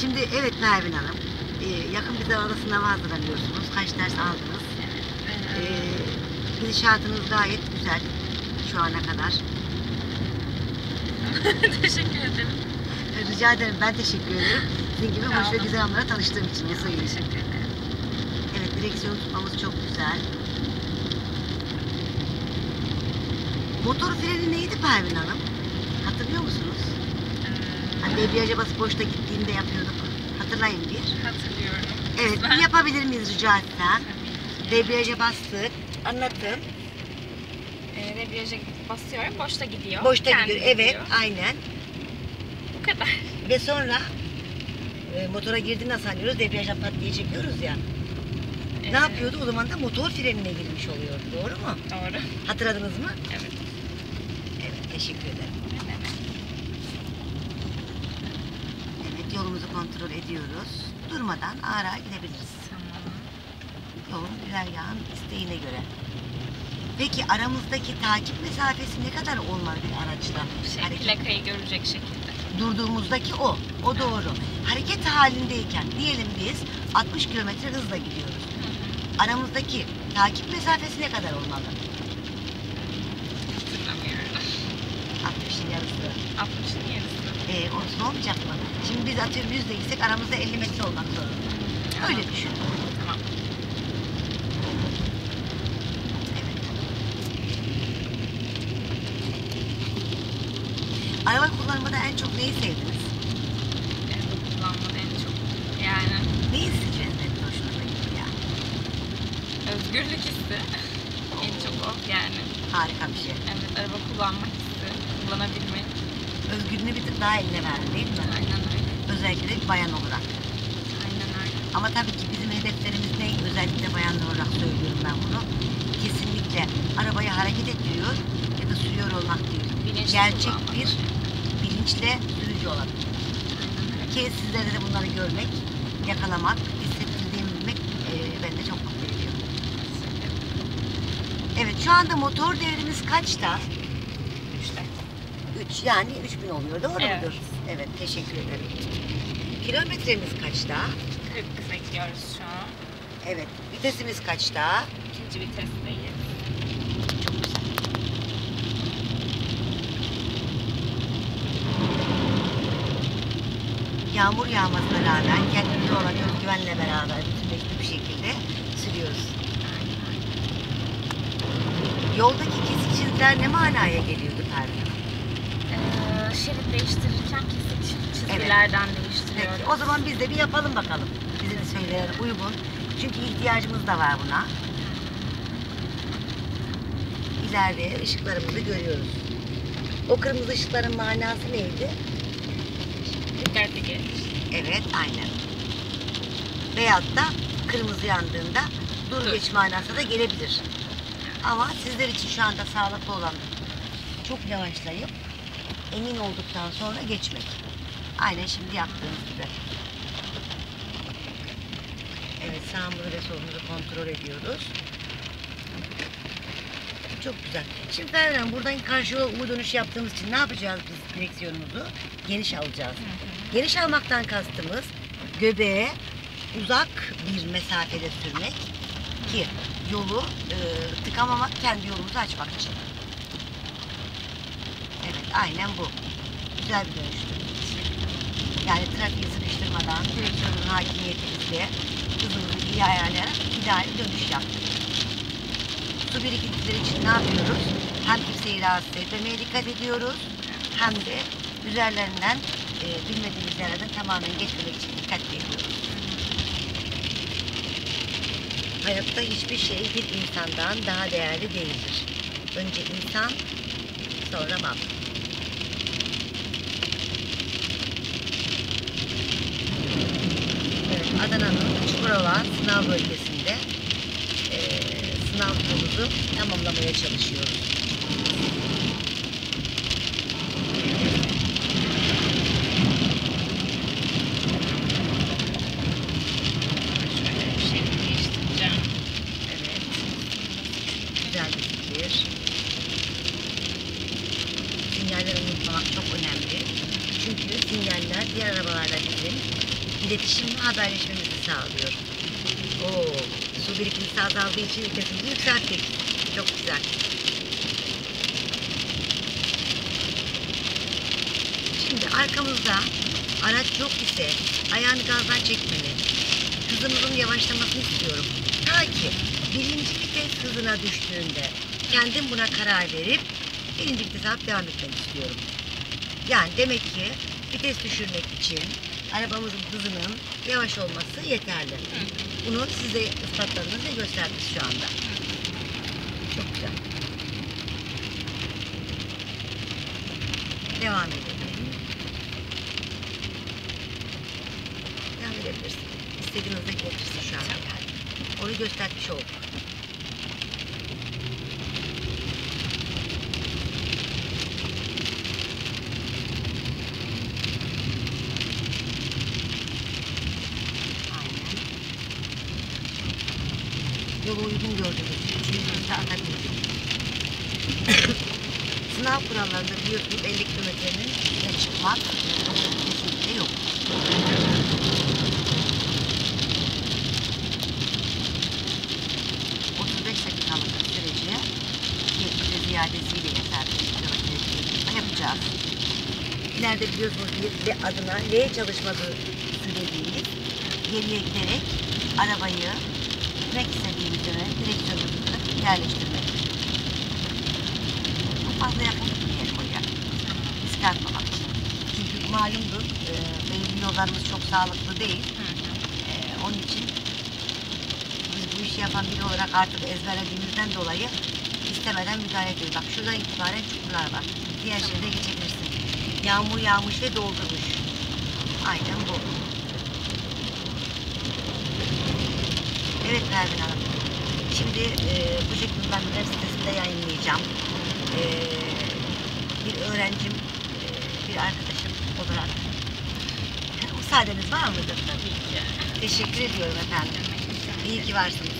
Şimdi evet Pervin Hanım, yakın bir zamanda sınava hazırlanıyorsunuz. Kaç ders aldınız? Gidişatınız gayet güzel şu ana kadar. Teşekkür ederim. Rica ederim, ben teşekkür ederim. Sizin gibi hoş ve güzel anlara tanıştığım için ne söyleyeyim. Teşekkür ederim. Evet, direksiyon tutmamız çok güzel. Motor freni neydi Pervin Hanım? Hatırlıyor musunuz? Hani debriyaja basıp boşta gittiğinde yapıyorduk. Hatırlayın bir. Hatırlıyorum. Evet, bir yapabilir miyiz rica etsem? Debriyaja bastık. Anlatın. Debriyaja basıyorum. Boşta gidiyor. Boşta Kendi gidiyor. Evet, gidiyor. aynen. Bu kadar. Ve sonra motora girdi nasıl anlıyoruz? Debriyajdan pat diye çekiyoruz ya. Ne yapıyordu? O zaman da motor frenine girmiş oluyordu. Doğru mu? Doğru. Hatırladınız mı? Evet. Evet, teşekkür ederim. Evet, yolumuzu kontrol ediyoruz. Durmadan ağır ağır gidebiliriz. Tamam. Yolun güzergahın isteğine göre. Peki aramızdaki takip mesafesi ne kadar olmalı bir araçla? Plakayı görecek şekilde. Durduğumuzdaki o. O doğru. Hareket halindeyken diyelim biz 60 kilometre hızla gidiyoruz. Aramızdaki takip mesafesi ne kadar olmalı? Hatırlamıyorum. 60'ın yarısı. 60'ın yarısı. Olsun olmayacak mı? Şimdi biz atıyorum 100'le gitsek aramızda 50 metre olmak zorunda. Öyle düşün. Tamam. Evet. Araba kullanmada en çok neyi sevdiniz? Araba kullanmada en çok. Yani Neyi sizce en hoşunuza gitti ya? özgürlük hissi. En çok o yani. Harika bir şey. Evet, araba kullanmak hissi. Kullanabilmek. Özgürlüğünü bir tık daha eline verdi değil mi? Aynen öyle. Özellikle de bayan olarak. Aynen öyle. Ama tabii ki bizim hedeflerimiz ne? Özellikle bayanlar olarak söylüyorum ben bunu. Kesinlikle arabayı hareket ettiriyor ya da sürüyor olmak değil. Bilinçli Gerçek kullanmak. bir bilinçle sürücü olmak. Ki sizlerde de bunları görmek, yakalamak, hissettirdiğimi bilmek beni de çok mutlu ediyor. Evet, şu anda motor devrimiz kaçta? 3'te. 3, yani 3000 oluyor, doğru Evet. mudur? Evet, teşekkür ederim. Kilometremiz kaçta? 40 gidiyoruz şu an. Evet, vitesimiz kaçta? İkinci vitesteyiz. Çok güzel. Yağmur yağmasına rağmen kendimize olan özgüvenle beraber bütünleşmiş bir şekilde sürüyoruz. Yoldaki kesik çizgiler ne manaya geliyordu Pervin? Şerit değiştirirken kesik çizgilerden değiştiriyoruz. Peki, o zaman biz de bir yapalım bakalım. Bizim söyleyen uygun. Çünkü ihtiyacımız da var buna. İleride ışıklarımızı görüyoruz. O kırmızı ışıkların manası neydi? Dikkatli gel. Evet, aynen. Veyahut da kırmızı yandığında dur geç manası da gelebilir. Ama sizler için şu anda sağlıklı olan çok yavaşlayıp emin olduktan sonra geçmek. Aynen şimdi yaptığımız gibi. Evet, sağımızı ve solumuzu kontrol ediyoruz. Çok güzel. Şimdi Pervin Hanım, buradan karşı U dönüş yaptığımız için ne yapacağız biz direksiyonumuzu? Geniş alacağız. Geniş almaktan kastımız göbeğe uzak bir mesafede sürmek ki yolu tıkamamak, kendi yolumuzu açmak için. Evet, aynen bu. Güzel bir dönüştü. Yani trafiği sıkıştırmadan, direksiyonun hakimiyetimizle hızımızı iyi ayarlayarak ideal bir dönüş yaptık. Su birikintileri için ne yapıyoruz? Hem kimseyi rahatsız etmemeye dikkat ediyoruz, hem de üzerlerinden bilmediğimiz yerlerden tamamen geçmemek için dikkatli ediyoruz. Hayatta hiçbir şey bir insandan daha değerli değildir. Önce insan, sonra mal. Evet, Adana'nın Çukurova sınav bölgesinde sınav turumuzu tamamlamaya çalışıyoruz. Şerit değiştireceğim. Evet. Güzel bir fikir. Sinyalleri unutmamak çok önemli. Çünkü sinyaller diğer diğer arabalarla bizim iletişim ve haberleşmemizi sağlıyor. Oo, su birikintisi azaldığı için vitesimizi yükselttik. Çok güzel. Şimdi arkamızda araç yok ise ayağını gazdan çekmeli. Hızımızın yavaşlamasını istiyorum. Ta ki birinci vites hızına düştüğünde kendim buna karar verip birinci vites alıp devam etmeni istiyorum. Yani demek ki vites düşürmek için arabamızın hızının yavaş olması yeterli. Bunu size ispatlarınızla gösterdik şu anda. Çok güzel. Devam edelim. Devam edebilirsin. İstediğin hızda gelirsin şu anda yani. Onu göstermiş olduk. Yolu uygun gördünüz. Üçüncü atabilirim. Sınav kurallarında biliyorsunuz 50 kilometrenin üstüne çıkmak kesinlikle yok. 35 dakikalık süreci 70'e ziyadesiyle yeterli kilometre yapacağız. İleride biliyorsunuz bir adına L çalışmadığı süreliği geriye giderek arabayı gitmek istediğimiz yöne direksiyonumuzu yerleştirmek. Çok fazla yakın bir yere koyacak. Risk atmamak için. Çünkü malumdur, belirli yollarımız çok sağlıklı değil. Onun için biz bu işi yapan biri olarak artık ezberlediğimizden dolayı istemeden müdahale ediyoruz. Bak şuradan itibaren çukurlar var. Diğer şeride geçebilirsin. Yağmur yağmış ve doldurmuş. Aynen bu. Evet Pervin Hanım. Şimdi bu şekilde ben web sitesinde yayınlayacağım. Bir öğrencim, bir arkadaşım olarak müsaadeniz var mıdır? Tabii ki. Teşekkür ediyorum efendim. İyi ki varsınız.